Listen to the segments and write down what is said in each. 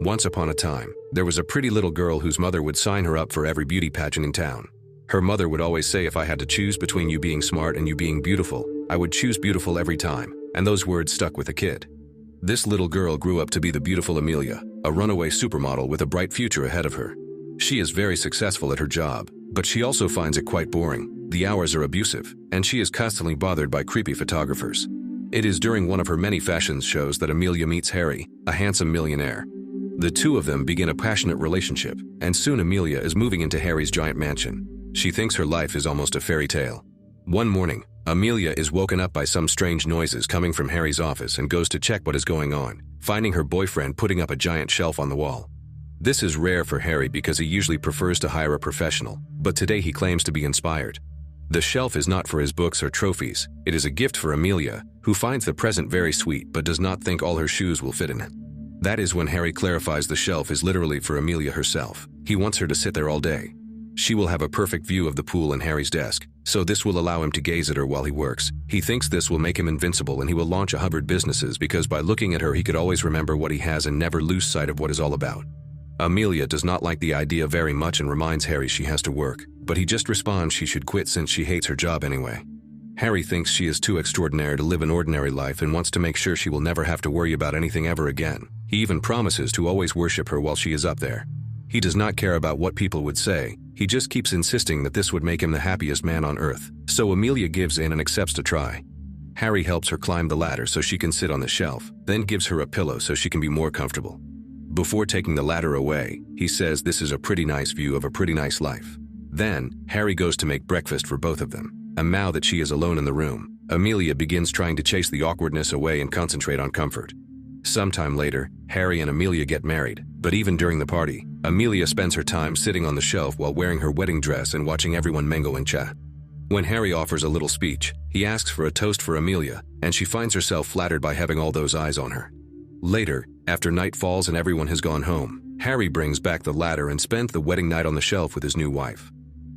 Once upon a time, there was a pretty little girl whose mother would sign her up for every beauty pageant in town. Her mother would always say, if I had to choose between you being smart and you being beautiful, I would choose beautiful every time, and those words stuck with the kid. This little girl grew up to be the beautiful Amelia, a runaway supermodel with a bright future ahead of her. She is very successful at her job, but she also finds it quite boring. The hours are abusive, and she is constantly bothered by creepy photographers. It is during one of her many fashion shows that Amelia meets Harry, a handsome millionaire. The two of them begin a passionate relationship, and soon Amelia is moving into Harry's giant mansion. She thinks her life is almost a fairy tale. One morning, Amelia is woken up by some strange noises coming from Harry's office and goes to check what is going on, finding her boyfriend putting up a giant shelf on the wall. This is rare for Harry because he usually prefers to hire a professional, but today he claims to be inspired. The shelf is not for his books or trophies. It is a gift for Amelia, who finds the present very sweet but does not think all her shoes will fit in it. That is when Harry clarifies the shelf is literally for Amelia herself. He wants her to sit there all day. She will have a perfect view of the pool and Harry's desk, so this will allow him to gaze at her while he works. He thinks this will make him invincible and he will launch a Hubbard businesses because by looking at her he could always remember what he has and never lose sight of what it's all about. Amelia does not like the idea very much and reminds Harry she has to work, but he just responds she should quit since she hates her job anyway. Harry thinks she is too extraordinary to live an ordinary life and wants to make sure she will never have to worry about anything ever again. He even promises to always worship her while she is up there. He does not care about what people would say, he just keeps insisting that this would make him the happiest man on earth. So Amelia gives in and accepts to try. Harry helps her climb the ladder so she can sit on the shelf, then gives her a pillow so she can be more comfortable. Before taking the ladder away, he says this is a pretty nice view of a pretty nice life. Then, Harry goes to make breakfast for both of them. And now that she is alone in the room, Amelia begins trying to chase the awkwardness away and concentrate on comfort. Sometime later, Harry and Amelia get married, but even during the party, Amelia spends her time sitting on the shelf while wearing her wedding dress and watching everyone mingle and chat. When Harry offers a little speech, he asks for a toast for Amelia, and she finds herself flattered by having all those eyes on her. Later, after night falls and everyone has gone home, Harry brings back the ladder and spends the wedding night on the shelf with his new wife.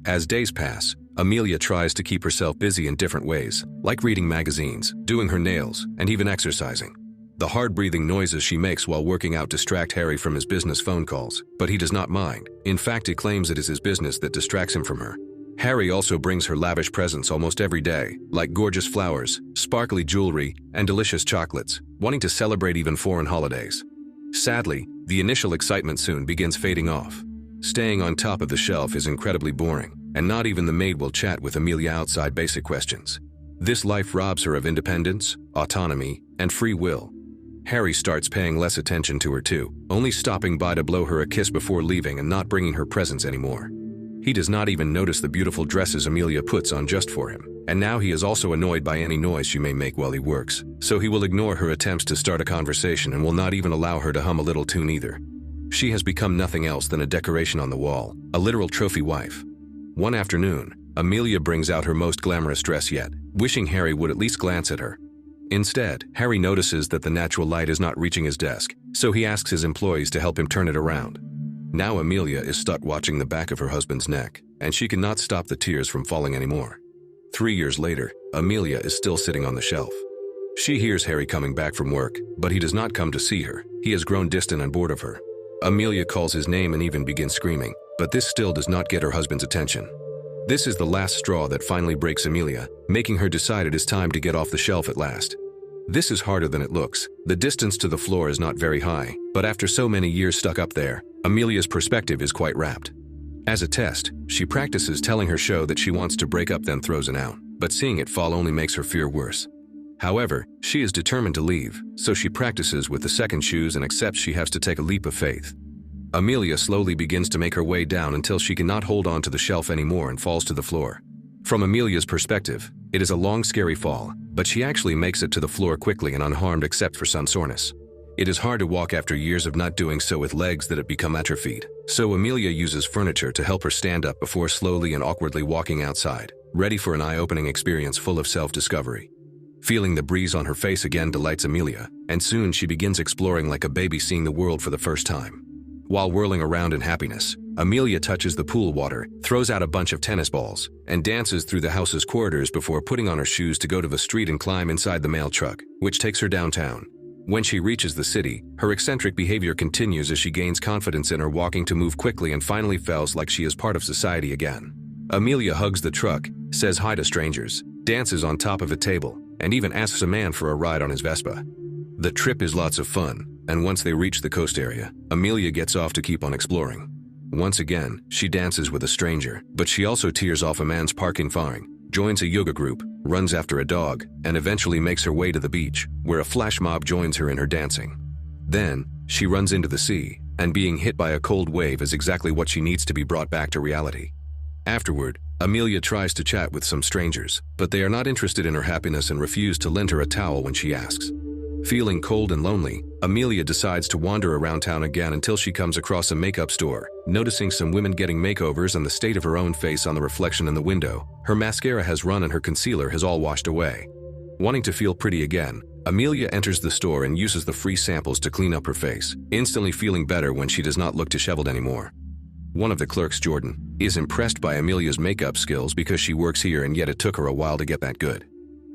As days pass, Amelia tries to keep herself busy in different ways, like reading magazines, doing her nails, and even exercising. The hard-breathing noises she makes while working out distract Harry from his business phone calls, but he does not mind. In fact, he claims it is his business that distracts him from her. Harry also brings her lavish presents almost every day, like gorgeous flowers, sparkly jewelry, and delicious chocolates, wanting to celebrate even foreign holidays. Sadly, the initial excitement soon begins fading off. Staying on top of the shelf is incredibly boring, and not even the maid will chat with Amelia outside basic questions. This life robs her of independence, autonomy, and free will. Harry starts paying less attention to her too, only stopping by to blow her a kiss before leaving and not bringing her presents anymore. He does not even notice the beautiful dresses Amelia puts on just for him, and now he is also annoyed by any noise she may make while he works, so he will ignore her attempts to start a conversation and will not even allow her to hum a little tune either. She has become nothing else than a decoration on the wall, a literal trophy wife. One afternoon, Amelia brings out her most glamorous dress yet, wishing Harry would at least glance at her. Instead, Harry notices that the natural light is not reaching his desk, so he asks his employees to help him turn it around. Now Amelia is stuck watching the back of her husband's neck, and she cannot stop the tears from falling anymore. 3 years later, Amelia is still sitting on the shelf. She hears Harry coming back from work, but he does not come to see her. He has grown distant and bored of her. Amelia calls his name and even begins screaming, but this still does not get her husband's attention. This is the last straw that finally breaks Amelia, making her decide it is time to get off the shelf at last. This is harder than it looks. The distance to the floor is not very high, but after so many years stuck up there, Amelia's perspective is quite rapt. As a test, she practices telling her show that she wants to break up then throws it out, but seeing it fall only makes her fear worse. However, she is determined to leave, so she practices with the second shoes and accepts she has to take a leap of faith. Amelia slowly begins to make her way down until she cannot hold on to the shelf anymore and falls to the floor. From Amelia's perspective, it is a long, scary fall, but she actually makes it to the floor quickly and unharmed except for some soreness. It is hard to walk after years of not doing so with legs that have become atrophied, so Amelia uses furniture to help her stand up before slowly and awkwardly walking outside, ready for an eye-opening experience full of self-discovery. Feeling the breeze on her face again delights Amelia, and soon she begins exploring like a baby seeing the world for the first time. While whirling around in happiness, Amelia touches the pool water, throws out a bunch of tennis balls, and dances through the house's corridors before putting on her shoes to go to the street and climb inside the mail truck, which takes her downtown. When she reaches the city, her eccentric behavior continues as she gains confidence in her walking to move quickly and finally feels like she is part of society again. Amelia hugs the truck, says hi to strangers, dances on top of a table, and even asks a man for a ride on his Vespa. The trip is lots of fun, and once they reach the coast area, Amelia gets off to keep on exploring. Once again, she dances with a stranger, but she also tears off a man's parking fine, joins a yoga group, runs after a dog, and eventually makes her way to the beach, where a flash mob joins her in her dancing. Then, she runs into the sea, and being hit by a cold wave is exactly what she needs to be brought back to reality. Afterward, Amelia tries to chat with some strangers, but they are not interested in her happiness and refuse to lend her a towel when she asks. Feeling cold and lonely, Amelia decides to wander around town again until she comes across a makeup store. Noticing some women getting makeovers and the state of her own face on the reflection in the window, her mascara has run and her concealer has all washed away. Wanting to feel pretty again, Amelia enters the store and uses the free samples to clean up her face, instantly feeling better when she does not look disheveled anymore. One of the clerks, Jordan, is impressed by Amelia's makeup skills because she works here and yet it took her a while to get that good.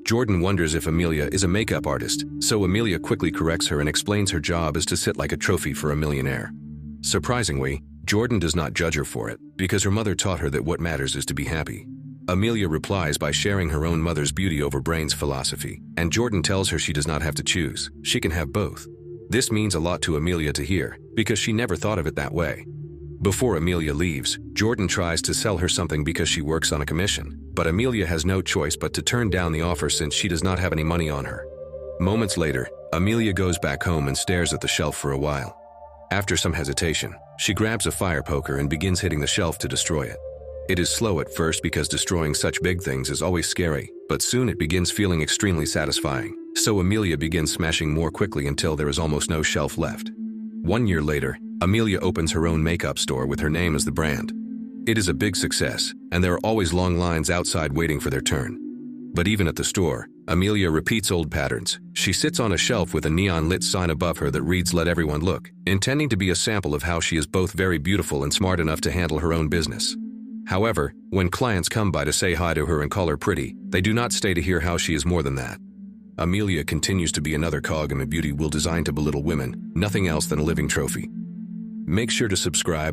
Jordan wonders if Amelia is a makeup artist, so Amelia quickly corrects her and explains her job is to sit like a trophy for a millionaire. Surprisingly, Jordan does not judge her for it, because her mother taught her that what matters is to be happy. Amelia replies by sharing her own mother's beauty over brains philosophy, and Jordan tells her she does not have to choose, she can have both. This means a lot to Amelia to hear, because she never thought of it that way. Before Amelia leaves, Jordan tries to sell her something because she works on a commission, but Amelia has no choice but to turn down the offer since she does not have any money on her. Moments later, Amelia goes back home and stares at the shelf for a while. After some hesitation, she grabs a fire poker and begins hitting the shelf to destroy it. It is slow at first because destroying such big things is always scary, but soon it begins feeling extremely satisfying, so Amelia begins smashing more quickly until there is almost no shelf left. 1 year later, Amelia opens her own makeup store with her name as the brand. It is a big success, and there are always long lines outside waiting for their turn. But even at the store, Amelia repeats old patterns. She sits on a shelf with a neon-lit sign above her that reads "Let everyone look," intending to be a sample of how she is both very beautiful and smart enough to handle her own business. However, when clients come by to say hi to her and call her pretty, they do not stay to hear how she is more than that. Amelia continues to be another cog in a beauty wheel designed to belittle women, nothing else than a living trophy. Make sure to subscribe.